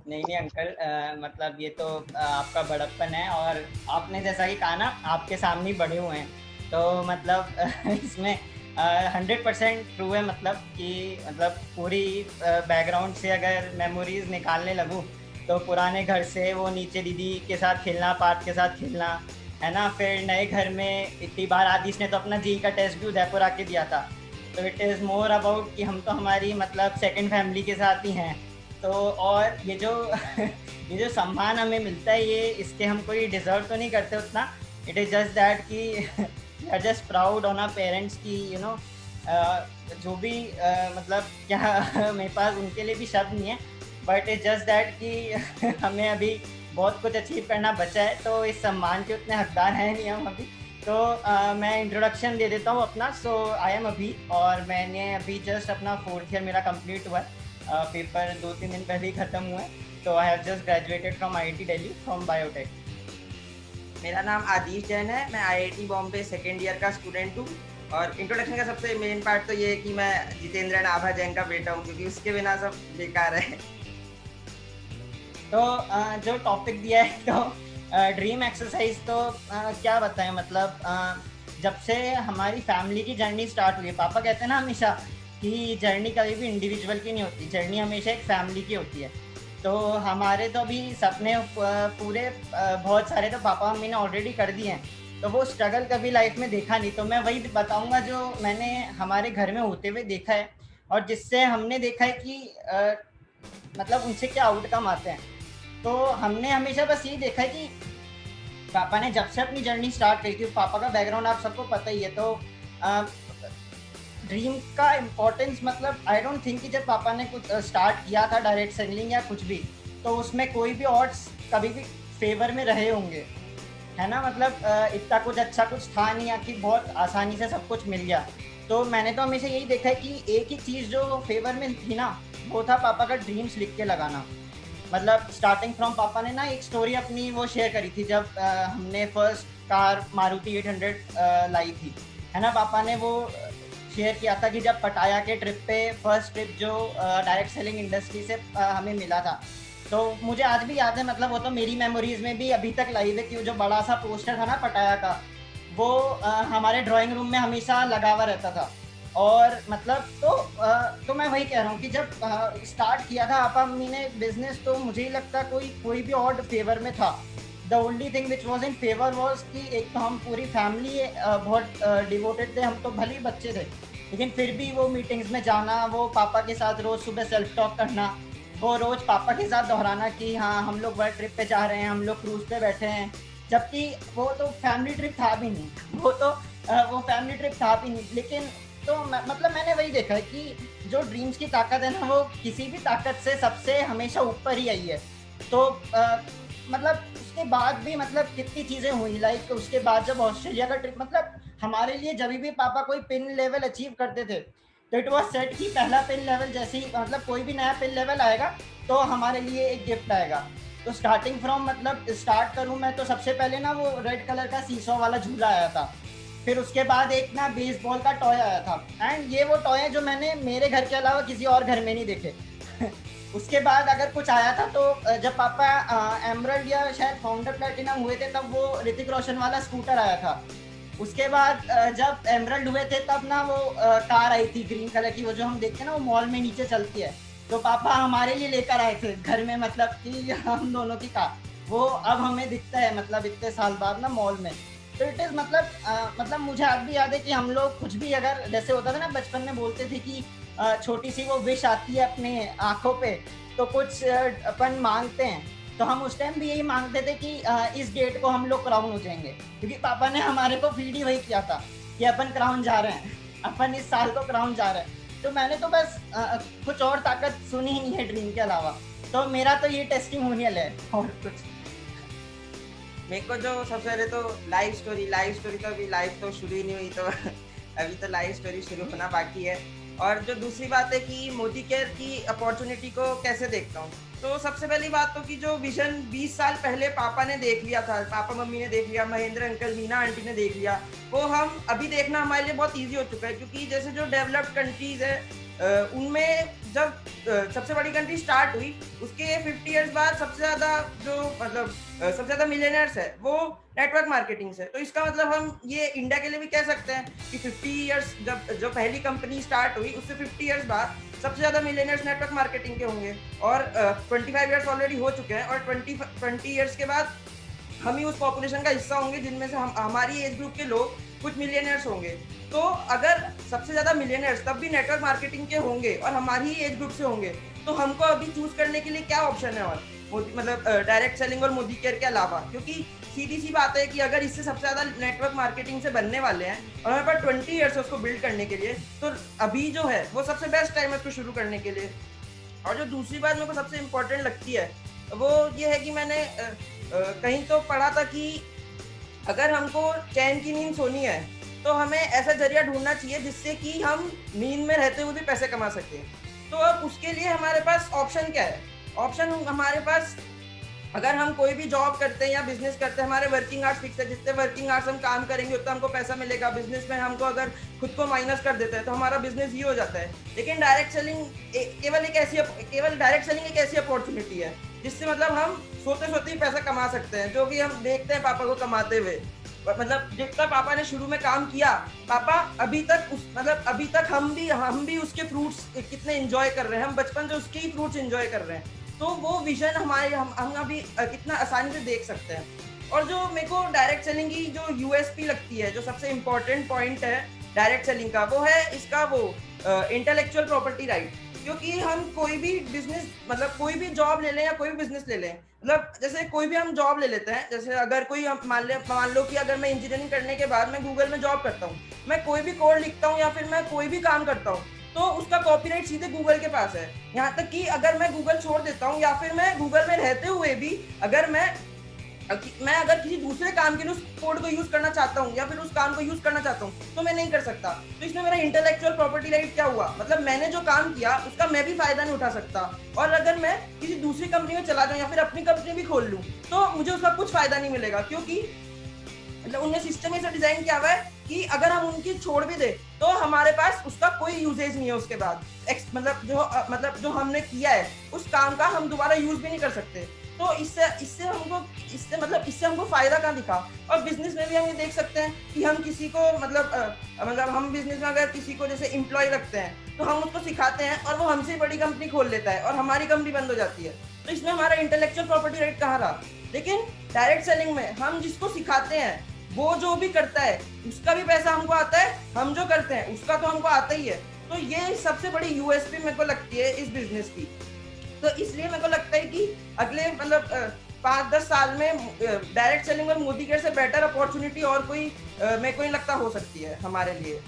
नहीं नहीं अंकल, मतलब ये तो आपका बड़प्पन है, और आपने जैसा कि कहा ना, आपके सामने ही बड़े हुए हैं, तो मतलब इसमें 100% ट्रू है। मतलब कि मतलब पूरी बैकग्राउंड से अगर मेमोरीज निकालने लगूँ, तो पुराने घर से वो नीचे दीदी के साथ खेलना, पार्थ के साथ खेलना, है ना, फिर नए घर में इतनी बार आदिश ने तो अपना जी का टेस्ट भी उदयपुर आके दिया था। तो इट इज़ मोर अबाउट कि हम तो हमारी मतलब सेकंड फैमिली के साथ ही हैं। तो और ये जो ये जो सम्मान हमें मिलता है, ये इसके हम कोई डिजर्व तो नहीं करते उतना। इट इज़ जस्ट दैट कि we are just proud on our parents की जो भी मतलब क्या मेरे पास उनके लिए भी शब्द नहीं है। बट इट्स जस्ट दैट कि हमें अभी बहुत कुछ अचीव करना बचा है, तो इस सम्मान के उतने हकदार हैं नहीं हम अभी। तो मैं इंट्रोडक्शन दे देता हूँ अपना। सो आई एम अभी, और मैंने अभी जस्ट अपना 4th ईयर मेरा कंप्लीट हुआ है। पेपर 2-3 दिन पहले ही ख़त्म हुआ है। तो I have just graduated from IIT Delhi from biotech. मेरा नाम आदिश जैन है। मैं आईआईटी बॉम्बे सेकेंड ईयर का स्टूडेंट हूँ। और इंट्रोडक्शन का सबसे मेन पार्ट तो ये है कि मैं जितेंद्र आभा जैन का बेटा हूँ, क्योंकि उसके बिना सब बेकार है। तो जो टॉपिक दिया है, तो ड्रीम एक्सरसाइज तो क्या बताएं, मतलब जब से हमारी फैमिली की जर्नी स्टार्ट हुई है, पापा कहते हैं ना हमेशा कि जर्नी कभी भी इंडिविजुअल की नहीं होती, जर्नी हमेशा एक फैमिली की होती है। तो हमारे तो अभी सपने पूरे बहुत सारे तो पापा मम्मी ने ऑलरेडी कर दिए हैं। तो वो स्ट्रगल कभी लाइफ में देखा नहीं, तो मैं वही बताऊंगा जो मैंने हमारे घर में होते हुए देखा है, और जिससे हमने देखा है कि मतलब उनसे क्या आउटकम आते हैं। तो हमने हमेशा बस यही देखा है कि पापा ने जब से अपनी जर्नी स्टार्ट करी थी, पापा का बैकग्राउंड आप सबको पता ही है। तो ड्रीम का इम्पोर्टेंस, मतलब आई डोंट थिंक कि जब पापा ने कुछ स्टार्ट किया था डायरेक्ट सेलिंग या कुछ भी, तो उसमें कोई भी ऑड्स कभी भी फेवर में रहे होंगे, है ना। मतलब इतना कुछ अच्छा कुछ था नहीं, या कि बहुत आसानी से सब कुछ मिल गया। तो मैंने तो हमेशा यही देखा है कि एक ही चीज़ जो फेवर में थी ना, वो था पापा का ड्रीम्स लिख के लगाना। मतलब स्टार्टिंग फ्रॉम पापा ने ना एक स्टोरी अपनी वो शेयर करी थी, जब हमने फर्स्ट कार मारुति 800 लाई थी, है ना। पापा ने वो शेयर किया था कि जब पटाया के ट्रिप पे, फर्स्ट ट्रिप जो डायरेक्ट सेलिंग इंडस्ट्री से हमें मिला था, तो मुझे आज भी याद है। मतलब वो तो मेरी मेमोरीज में भी अभी तक लाइव है कि वो जो बड़ा सा पोस्टर था ना पटाया का, वो हमारे ड्राइंग रूम में हमेशा लगा हुआ रहता था। और मतलब तो मैं वही कह रहा हूँ कि जब स्टार्ट किया था पापा मम्मी ने बिजनेस, तो मुझे ही लगता कोई कोई भी और फेवर में था। The only thing which was in favour was कि एक तो हम पूरी फैमिली बहुत डिवोटेड थे। हम तो भले ही बच्चे थे, लेकिन फिर भी वो मीटिंग्स में जाना, वो पापा के साथ रोज सुबह सेल्फ टॉक करना, वो रोज पापा के साथ दोहराना कि हाँ हम लोग वर्ल्ड ट्रिप पे जा रहे हैं, हम लोग क्रूज पे बैठे हैं। जबकि वो तो फैमिली ट्रिप था भी नहीं, वो फैमिली ट्रिप था भी नहीं। लेकिन तो मतलब मैंने वही देखा है कि जो ड्रीम्स की ताकत है ना, वो किसी भी ताकत से सबसे हमेशा ऊपर ही आई है। तो मतलब उसके बाद भी मतलब कितनी चीज़ें हुई, लाइक उसके बाद जब ऑस्ट्रेलिया का ट्रिप, मतलब हमारे लिए जब भी पापा कोई पिन लेवल अचीव करते थे, तो इट वॉज सेट कि पहला पिन लेवल जैसे ही, मतलब कोई भी नया पिन लेवल आएगा तो हमारे लिए एक गिफ्ट आएगा। तो स्टार्टिंग फ्रॉम, मतलब स्टार्ट करूँ मैं, तो सबसे पहले ना वो रेड कलर का सीसो वाला झूला आया था। फिर उसके बाद एक ना बेसबॉल का टॉय आया था, एंड ये वो टॉय है जो मैंने मेरे घर के अलावा किसी और घर में नहीं देखे। उसके बाद अगर कुछ आया था तो जब पापा एमरल्ड या शायद फाउंडर प्लेटिनम हुए थे, तब वो ऋतिक रोशन वाला स्कूटर आया था। उसके बाद जब एमरल्ड हुए थे, तब ना वो कार आई थी ग्रीन कलर की, वो जो हम देखते हैं ना वो मॉल में नीचे चलती है। तो पापा हमारे लिए लेकर आए थे घर में, मतलब कि हम दोनों की कार, वो अब हमें दिखता है मतलब इतने साल बाद ना मॉल में। तो इट इज़ मतलब मतलब मुझे आज भी याद है कि हम लोग कुछ भी, अगर जैसे होता था ना बचपन में, बोलते थे कि छोटी सी वो विश आती है अपने आंखों पे, तो कुछ अपन मांगते हैं। तो हम उस टाइम भी यही मांगते थे कि इस डेट को हम लोग क्राउन हो जाएंगे, क्योंकि पापा ने हमारे को फीड ही वही किया था कि अपन क्राउन जा रहे हैं, अपन इस साल को क्राउन जा रहे हैं। तो मैंने तो बस कुछ और ताकत सुनी ही नहीं है ड्रीम के अलावा। तो मेरा तो ये टेस्टिमोनियल है, और कुछ। मेरे को जो सबसे पहले तो लाइव स्टोरी तो अभी लाइव तो शुरू ही नहीं हुई, तो अभी तो लाइव स्टोरी शुरू होना बाकी है। और जो दूसरी बात है कि मोदी केयर की अपॉर्चुनिटी को कैसे देखता हूँ, तो सबसे पहली बात तो कि जो विजन 20 साल पहले पापा ने देख लिया था, पापा मम्मी ने देख लिया, महेंद्र अंकल, मीना आंटी ने देख लिया, वो हम अभी देखना हमारे लिए बहुत ईजी हो चुका है। क्योंकि जैसे जो डेवलप्ड कंट्रीज है, उनमें जब सबसे बड़ी कंट्री स्टार्ट हुई, उसके 50 इयर्स बाद सबसे ज़्यादा जो मतलब सबसे ज़्यादा मिलियनर्स है वो नेटवर्क मार्केटिंग से। तो इसका मतलब हम ये इंडिया के लिए भी कह सकते हैं कि 50 इयर्स जब जो पहली कंपनी स्टार्ट हुई उससे 50 इयर्स बाद सबसे ज़्यादा मिलियनर्स नेटवर्क मार्केटिंग के होंगे। और 25 इयर्स ऑलरेडी हो चुके हैं और 20 इयर्स के बाद हम ही उस पॉपुलेशन का हिस्सा होंगे जिनमें से हम हमारी एज ग्रुप के लोग कुछ मिलियनर्स होंगे। तो अगर सबसे ज़्यादा मिलियनर्स तब भी नेटवर्क मार्केटिंग के होंगे और हमारी ही एज ग्रुप से होंगे, तो हमको अभी चूज करने के लिए क्या ऑप्शन है? और मतलब डायरेक्ट सेलिंग और मोदी केयर के अलावा, क्योंकि सीधी सी बात है कि अगर इससे सबसे ज़्यादा नेटवर्क मार्केटिंग से बनने वाले हैं और हमारे पास 20 ईयर्स है उसको बिल्ड करने के लिए, तो अभी जो है वो सबसे बेस्ट टाइम है उसको शुरू करने के लिए। और जो दूसरी बात मेरे को सबसे इम्पोर्टेंट लगती है वो ये है कि मैंने कहीं तो पढ़ा था कि अगर हमको चैन की नींद सोनी है तो हमें ऐसा जरिया ढूंढना चाहिए जिससे कि हम नींद में रहते हुए भी पैसे कमा सकें। तो अब उसके लिए हमारे पास ऑप्शन क्या है? ऑप्शन हमारे पास, अगर हम कोई भी जॉब करते हैं या बिजनेस करते हैं, हमारे वर्किंग आवर्स फिक्स है, जितने वर्किंग आवर्स हम काम करेंगे उतना हमको पैसा मिलेगा। बिजनेस में हमको अगर खुद को माइनस कर देते हैं तो हमारा बिजनेस ही हो जाता है। लेकिन डायरेक्ट सेलिंग केवल डायरेक्ट सेलिंग एक ऐसी अपॉर्चुनिटी है जिससे मतलब हम सोते सोते ही पैसा कमा सकते हैं, जो कि हम देखते हैं पापा को कमाते हुए। मतलब जितना पापा ने शुरू में काम किया, पापा अभी तक हम भी उसके फ्रूट्स कितने एंजॉय कर रहे हैं। हम बचपन से उसके ही फ्रूट्स एंजॉय कर रहे हैं। तो वो विजन हमारे हम अभी कितना आसानी से देख सकते हैं। और जो मेरे को डायरेक्ट सेलिंग की जो यूएसपी लगती है, जो सबसे इम्पोर्टेंट पॉइंट है डायरेक्ट सेलिंग का, वो है इसका वो इंटेलेक्चुअल प्रॉपर्टी राइट। क्योंकि हम कोई भी बिजनेस मतलब कोई भी जॉब ले लें या कोई भी बिजनेस ले लें, मतलब जैसे कोई भी हम जॉब ले लेते हैं, जैसे अगर कोई मान लो कि अगर मैं इंजीनियरिंग करने के बाद मैं गूगल में जॉब करता हूँ, मैं कोई भी कोड लिखता हूँ या फिर मैं कोई भी काम करता हूँ, तो उसका कॉपीराइट सीधे गूगल के पास है। यहाँ तक कि अगर मैं गूगल छोड़ देता हूँ या फिर मैं गूगल में रहते हुए भी अगर मैं अगर किसी दूसरे काम के लिए उस कोड को यूज करना चाहता हूँ या फिर उस काम को यूज करना चाहता हूँ तो मैं नहीं कर सकता। तो इसमें मेरा इंटेलेक्चुअल प्रॉपर्टी राइट क्या हुआ? मतलब मैंने जो काम किया उसका मैं भी फायदा नहीं उठा सकता। और अगर मैं किसी दूसरी कंपनी में चला जाऊँ या फिर अपनी कंपनी भी खोल लूँ तो मुझे उसका कुछ फायदा नहीं मिलेगा, क्योंकि मतलब उनने सिस्टम ऐसा डिजाइन किया हुआ है कि अगर हम उनकी छोड़ भी दे तो हमारे पास उसका कोई यूजेज नहीं है उसके बाद। मतलब जो हमने किया है उस काम का हम दोबारा यूज भी नहीं कर सकते। तो इससे हमको फायदा कहाँ दिखा? और बिजनेस में भी हम ये देख सकते हैं कि हम किसी को मतलब हम बिजनेस में अगर किसी को जैसे एम्प्लॉय रखते हैं तो हम उसको सिखाते हैं और वो हमसे बड़ी कंपनी खोल लेता है और हमारी कंपनी बंद हो जाती है। तो इसमें हमारा इंटेलेक्चुअल प्रॉपर्टी राइट कहाँ रहा? लेकिन डायरेक्ट सेलिंग में हम जिसको सिखाते हैं वो जो भी करता है उसका भी पैसा हमको आता है, हम जो करते हैं उसका तो हमको आता ही है। तो ये सबसे बड़ी यूएसपी मेरे को लगती है इस बिजनेस की। तो इसलिए मेरे को लगता है कि अगले मतलब 5-10 साल में डायरेक्ट सेलिंग और मोदी केयर से बेटर अपॉर्चुनिटी और कोई मेरे को नहीं लगता हो सकती है हमारे लिए।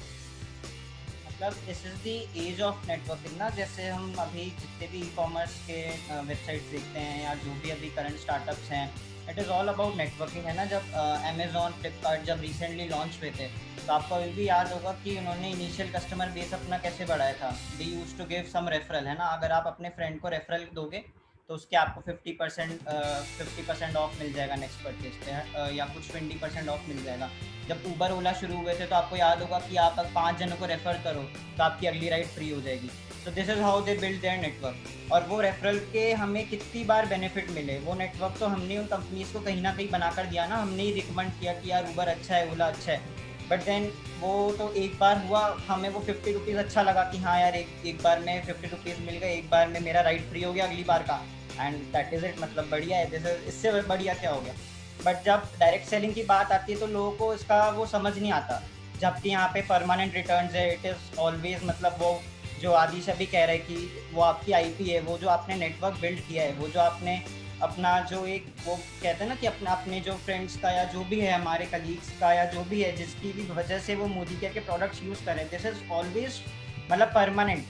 मतलब this is the age of networking ना। जैसे हम अभी जितने भी ई कॉमर्स के वेबसाइट्स देखते हैं या जो भी अभी करंट स्टार्टअप्स हैं, it is all about networking, है ना। जब अमेजोन फ्लिपकार्ट जब रिसेंटली लॉन्च हुए थे तो आपको अभी भी याद होगा कि उन्होंने इनिशियल कस्टमर बेस अपना कैसे बढ़ाया था। They used to give some referral, है ना। अगर आप अपने फ्रेंड को रेफरल दोगे तो उसके आपको 50% ऑफ मिल जाएगा नेक्स्ट परचेज पे, या कुछ 20% ऑफ मिल जाएगा। जब ऊबर ओला शुरू हुए थे तो आपको याद होगा कि आप 5 जनों को रेफर करो तो आपकी अगली राइड फ्री हो जाएगी। So this is how they build their network. और वो रेफरल के हमें कितनी बार बेनिफिट मिले, वो नेटवर्क तो हमने उन कंपनीज़ को कहीं ना कहीं बनाकर दिया ना। हमने ही रिकमेंड किया कि यार ऊबर अच्छा है, ओला अच्छा है। बट देन वो तो एक बार हुआ, हमें वो 50 रुपीज़ अच्छा लगा कि हाँ यार एक बार में 50 रुपीज़ मिल गए, एक बार में मेरा राइड फ्री हो गया अगली बार का, एंड दैट इज़ इट। मतलब बढ़िया है, जैसे इससे बढ़िया क्या हो गया। बट जब डायरेक्ट सेलिंग की बात आती है तो लोगों को इसका वो समझ नहीं आता। जबकि यहाँ पे परमानेंट रिटर्न्स है, इट इज़ ऑलवेज, मतलब वो जो आदिश अभी कह रहे हैं कि वो आपकी आईपी है, वो जो आपने नेटवर्क बिल्ड किया है, वो जो आपने अपना जो एक वो कहते हैं ना कि अपने जो फ्रेंड्स का या जो भी है हमारे कलीग्स का या जो भी है जिसकी भी वजह से वो मोदी केयर के प्रोडक्ट्स यूज़ करें, दिस इज़ ऑलवेज मतलब परमानेंट।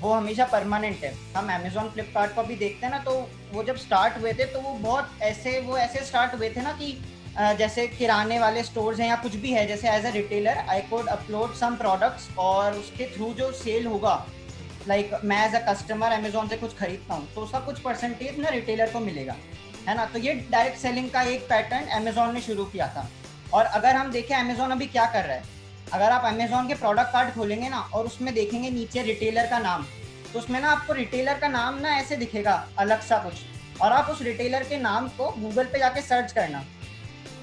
वो हमेशा परमानेंट है। हम अमेजोन फ्लिपकार्ट को भी देखते हैं ना, तो वो जब स्टार्ट हुए थे तो वो ऐसे स्टार्ट हुए थे ना कि जैसे किराने वाले स्टोर्स हैं या कुछ भी है, जैसे as a retailer I could upload some products और उसके थ्रू जो सेल होगा, लाइक मैं एज अ कस्टमर अमेजोन से कुछ खरीदता हूँ तो उसका कुछ परसेंटेज ना रिटेलर को मिलेगा, है ना। तो ये डायरेक्ट सेलिंग का एक पैटर्न अमेजोन ने शुरू किया था। और अगर हम देखें अमेजोन अभी क्या कर रहा है, अगर आप अमेजोन के प्रोडक्ट कार्ड खोलेंगे ना और उसमें देखेंगे नीचे रिटेलर का नाम, तो उसमें ना आपको रिटेलर का नाम ना ऐसे दिखेगा अलग सा कुछ, और आप उस रिटेलर के नाम को गूगल पे जाके सर्च करना,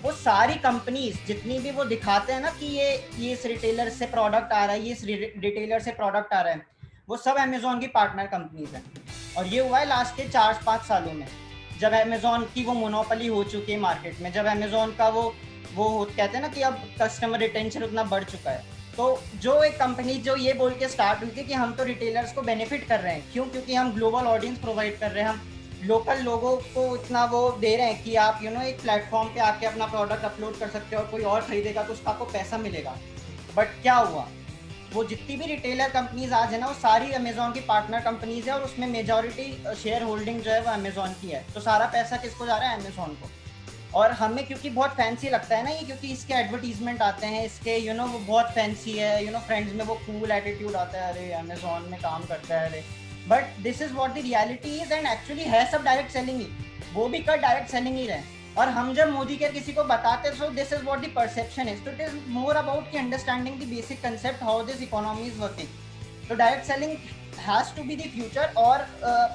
वो सारी कंपनीज जितनी भी वो दिखाते हैं ना कि ये इस रिटेलर से प्रोडक्ट आ रहा है, ये इस रिटेलर से प्रोडक्ट आ रहा है, वो सब अमेजोन की पार्टनर कंपनीज हैं। और ये हुआ है लास्ट के 4-5 सालों में, जब अमेजोन की वो मोनोपोली हो चुकी है मार्केट में, जब अमेजोन का वो कहते हैं ना कि अब कस्टमर रिटेंशन उतना बढ़ चुका है। तो जो एक कंपनी जो ये बोल के स्टार्ट हुई थी कि हम तो रिटेलर्स को बेनिफिट कर रहे हैं, क्यों? क्योंकि हम ग्लोबल ऑडियंस प्रोवाइड कर रहे हैं, हम लोकल लोगों को इतना वो दे रहे हैं कि आप एक प्लेटफॉर्म पे आके अपना प्रोडक्ट अपलोड कर सकते हो और कोई और खरीदेगा तो उसका आपको पैसा मिलेगा। बट क्या हुआ, वो जितनी भी रिटेलर कंपनीज आज है ना, वो सारी अमेजोन की पार्टनर कंपनीज है और उसमें मेजॉरिटी शेयर होल्डिंग जो है वो अमेजोन की है। तो सारा पैसा किसको जा रहा है? अमेजोन को। और हमें क्योंकि बहुत फैंसी लगता है ना ये, क्योंकि इसके एडवर्टीजमेंट आते हैं इसके, वो बहुत फैंसी है, फ्रेंड्स में वो कूल एटीट्यूड आता है, अरे अमेजोन में काम करता है, अरे। But this is what the reality is, and actually है सब डायरेक्ट सेलिंग ही, वो भी कर डायरेक्ट सेलिंग ही रहे। और हम जब मोदी केयर किसी को बताते, so this is what the perception is, तो इट इज मोर अबाउट की understanding the basic concept how this economy is working. तो direct selling has to be the future, और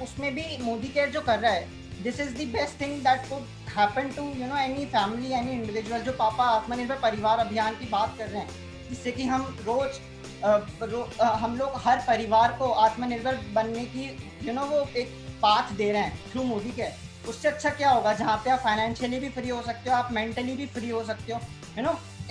उसमें भी मोदी केयर जो कर रहा है, this is the best thing that could happen to any family, any individual. जो पापा आत्मनिर्भर परिवार अभियान की बात कर रहे हैं, जिससे कि हम रोज हम लोग हर परिवार को आत्मनिर्भर बनने की वो एक पाथ दे रहे हैं थ्रू मोदी के, उससे अच्छा क्या होगा? जहाँ पे आप फाइनेंशियली भी फ्री हो सकते हो, आप मेंटली भी फ्री हो सकते हो,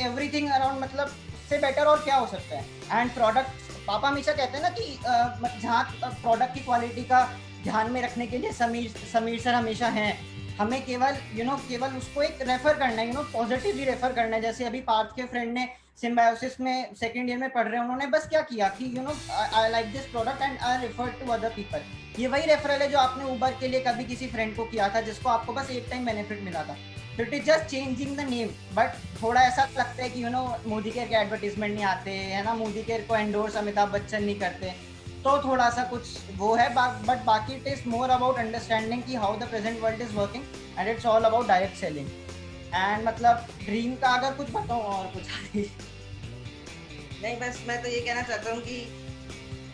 एवरीथिंग अराउंड, मतलब उससे बेटर और क्या हो सकता है। एंड प्रोडक्ट, पापा हमेशा कहते हैं ना कि जहाँ प्रोडक्ट की क्वालिटी का ध्यान में रखने के लिए समीर सर हमेशा हैं। हमें केवल केवल उसको एक रेफर करना है, पॉजिटिवली रेफर करना है। जैसे अभी पार्थ के फ्रेंड ने सिम्बायोसिस में सेकंड ईयर में पढ़ रहे हैं, उन्होंने बस क्या किया कि I like this product and I refer to other people. ये वही रेफरल है जो आपने उबर के लिए कभी किसी फ्रेंड को किया था, जिसको आपको बस एक टाइम बेनिफिट मिला था। तो it is just changing the name. But थोड़ा ऐसा लगता है कि मोदी केयर के एडवर्टीजमेंट नहीं आते है ना, मोदी केयर को एंडोर्स अमिताभ बच्चन नहीं करते, तो थोड़ा सा कुछ वो है। बट बाकी it is more about understanding कि how the present world is working, and it's all about direct selling. And मतलब ड्रीम का अगर कुछ बताऊँ और कुछ नहीं, बस मैं तो ये कहना चाहता हूँ कि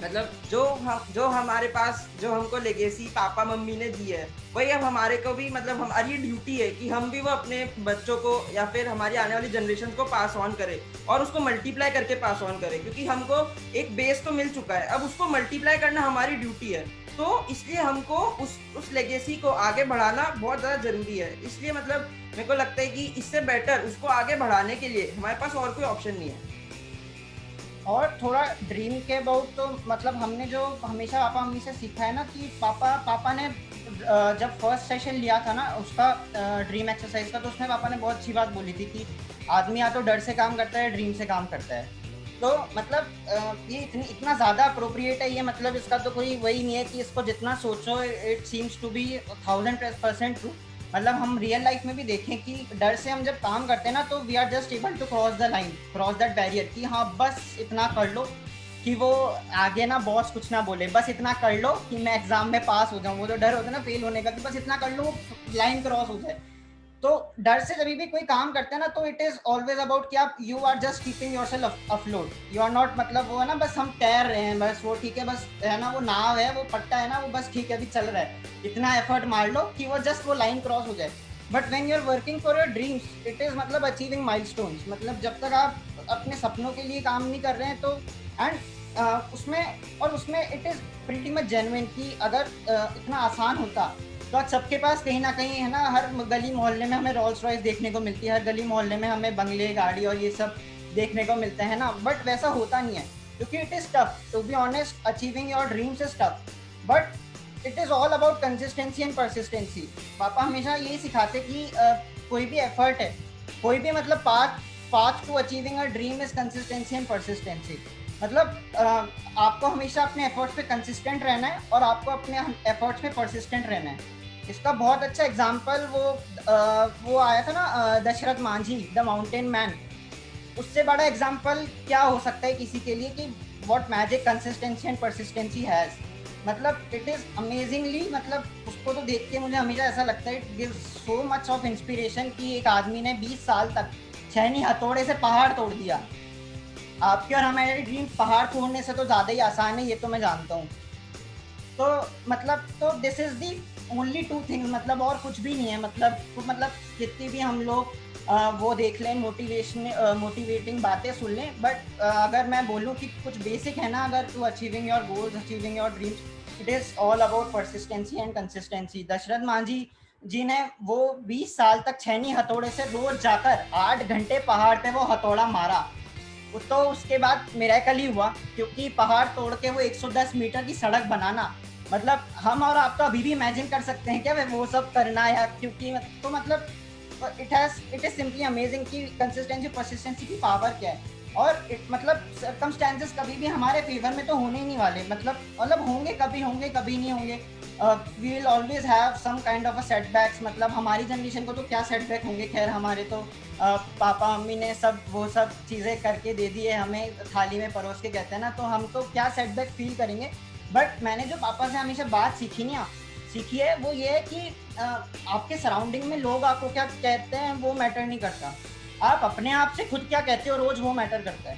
मतलब जो हमारे पास जो हमको लेगेसी पापा मम्मी ने दी है, वही अब हमारे को भी मतलब हमारी ड्यूटी है कि हम भी वो अपने बच्चों को या फिर हमारी आने वाली जनरेशन को पास ऑन करें और उसको मल्टीप्लाई करके पास ऑन करें, क्योंकि हमको एक बेस तो मिल चुका है, अब उसको मल्टीप्लाई करना हमारी ड्यूटी है। तो इसलिए हमको उस लेगेसी को आगे बढ़ाना बहुत ज़्यादा ज़रूरी है। इसलिए मतलब मेरे को लगता है कि इससे बेटर उसको आगे बढ़ाने के लिए हमारे पास और कोई ऑप्शन नहीं है। और थोड़ा ड्रीम के अबाउट, तो मतलब हमने जो हमेशा पापा मम्मी से सीखा है ना कि पापा ने जब फर्स्ट सेशन लिया था ना उसका ड्रीम एक्सरसाइज का, तो उसमें पापा ने बहुत अच्छी बात बोली थी कि आदमी या तो डर से काम करता है, ड्रीम से काम करता है। तो मतलब ये इतना ज़्यादा अप्रोप्रिएट है ये, मतलब इसका तो कोई वही नहीं है कि इसको जितना सोचो it seems to be 1000% true. मतलब हम रियल लाइफ में भी देखें कि डर से हम जब काम करते हैं ना, तो we are just able to cross the line, cross that barrier, कि हाँ बस इतना कर लो कि वो आगे ना बॉस कुछ ना बोले, बस इतना कर लो कि मैं एग्जाम में पास हो जाऊँ। वो जो डर होता है ना फेल होने का, कि बस इतना कर लो वो लाइन क्रॉस हो जाए। तो डर से जब भी कोई काम करते हैं ना, तो इट इज ऑलवेज अबाउट कि आप you are just keeping yourself afloat, you are not, मतलब वो है ना बस हम तैर रहे हैं, बस वो ठीक है, बस है ना वो नाव है, वो पट्टा है ना, वो बस ठीक है अभी चल रहा है, इतना एफर्ट मार लो कि वो जस्ट वो लाइन क्रॉस हो जाए। But when you are working for your dreams, it is मतलब अचीविंग माइलस्टोन्स, मतलब जब तक आप अपने सपनों के लिए काम नहीं कर रहे हैं, तो एंड उसमें it is pretty much genuine कि अगर इतना आसान होता तो आज सबके पास कहीं ना कहीं है ना, हर गली मोहल्ले में हमें रोल्स रॉयस देखने को मिलती है, हर गली मोहल्ले में हमें बंगले गाड़ी और ये सब देखने को मिलते हैं ना। बट वैसा होता नहीं है, क्योंकि it is tough, to be honest achieving your dreams is tough, but it is all about consistency and persistency. पापा हमेशा यही सिखाते कि कोई भी एफर्ट है, कोई भी मतलब path to achieving a dream is consistency and persistency. मतलब आपको हमेशा अपने एफर्ट्स पे कंसिस्टेंट रहना है और आपको अपने एफर्ट्स पे परसिस्टेंट रहना है। इसका बहुत अच्छा एग्जाम्पल वो आया था ना, Dashrath Manjhi the mountain man. उससे बड़ा एग्जाम्पल क्या हो सकता है किसी के लिए कि what magic consistency and persistency has. मतलब इट इज अमेजिंगली, मतलब उसको तो देख के मुझे हमेशा ऐसा लगता है, it gives so much of inspiration कि एक आदमी ने 20 साल तक छहनी हथौड़े से पहाड़ तोड़ दिया। आपके और हमारे ड्रीम पहाड़ तोड़ने से तो ज़्यादा ही आसान है, ये तो मैं जानता हूँ। तो मतलब तो this is the only two things, मतलब और कुछ भी नहीं है। मतलब तो मतलब जितनी भी हम लोग वो देख लें, मोटिवेटिंग बातें सुन लें, बट अगर मैं बोलूँ कि कुछ बेसिक है ना, अगर to achieving your goals, achieving your dreams, it is all about persistency and consistency. Dashrath Manjhi ji ने वो 20 साल तक छैनी हथौड़े से रोज जाकर 8 घंटे पहाड़ पे वो हथौड़ा मारा। तो उसके बाद मिरेकल ही हुआ, क्योंकि पहाड़ तोड़ के वो 110 मीटर की सड़क बनाना, मतलब हम और आप तो अभी भी इमेजिन कर सकते हैं क्या वो सब करना, या क्योंकि तो मतलब इट इज सिंपली अमेजिंग कि कंसिस्टेंसी परसिस्टेंसी की पावर क्या है। और मतलब सर्कमस्टेंसेस कभी भी हमारे फेवर में तो होने ही नहीं वाले, मतलब होंगे, कभी होंगे कभी नहीं होंगे। We will always have some kind of a setbacks. मतलब हमारी जनरेशन को तो क्या सेटबैक होंगे, खैर हमारे तो पापा मम्मी ने सब वो सब चीज़ें करके दे दी है हमें, थाली में परोस के, कहते हैं ना, तो हम तो क्या सेटबैक फील करेंगे। बट मैंने जो पापा से हमेशा बात सीखी है वो ये है कि आपके सराउंडिंग में लोग आपको क्या कहते हैं वो मैटर नहीं करता, आप अपने आप से खुद क्या कहते हो रोज वो मैटर करता है।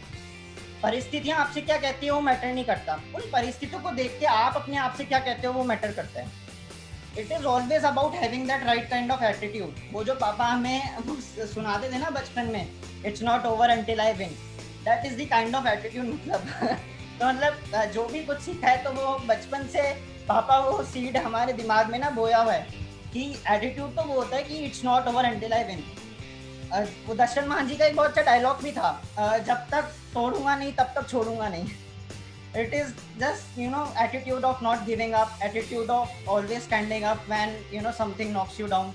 परिस्थितियां आपसे क्या कहती है वो मैटर नहीं करता, उन परिस्थितियों को देख के आप अपने आप से क्या कहते हो वो मैटर करता है। It is always about having that right kind of attitude. वो जो पापा हमें सुनाते थे ना बचपन में, it's not over until I win, that is the kind of attitude. मतलब तो मतलब जो भी कुछ सीखा है तो वो बचपन से पापा वो सीड हमारे दिमाग में ना बोया हुआ है कि एटीट्यूड तो वो होता है कि it's not over until I win. वो दशरथ मान जी का एक बहुत अच्छा डायलॉग भी था, जब तक तोड़ूंगा नहीं तब तक छोड़ूंगा नहीं। it is just attitude of not giving up, attitude of always standing up when something knocks you down।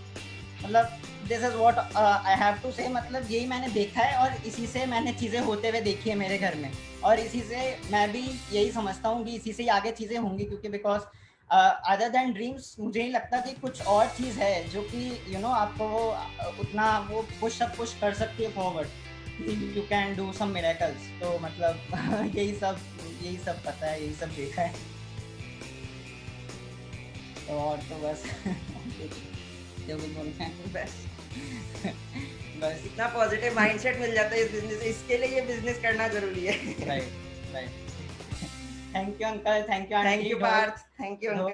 मतलब this is what I have to say, मतलब यही मैंने देखा है और इसी से मैंने चीज़ें होते हुए देखी है मेरे घर में, और इसी से मैं भी यही समझता हूँ कि इसी से आगे चीज़ें होंगी, क्योंकि बिकॉज अदर देन ड्रीम्स मुझे नहीं लगता कि कुछ और चीज़ है जो कि आपको वो उतना वो पुश कर सकती है forward, you can do some miracles. तो मतलब यही सब पता है, यही सब देखा है। तो और तो बस जो भी बोलना है बस बस। इतना पॉजिटिव माइंडसेट मिल जाता है इस बिजनेस, इसके लिए ये बिजनेस करना जरूरी है। Right right. Thank you uncle, thank you thank aunty. You Parth, thank you uncle.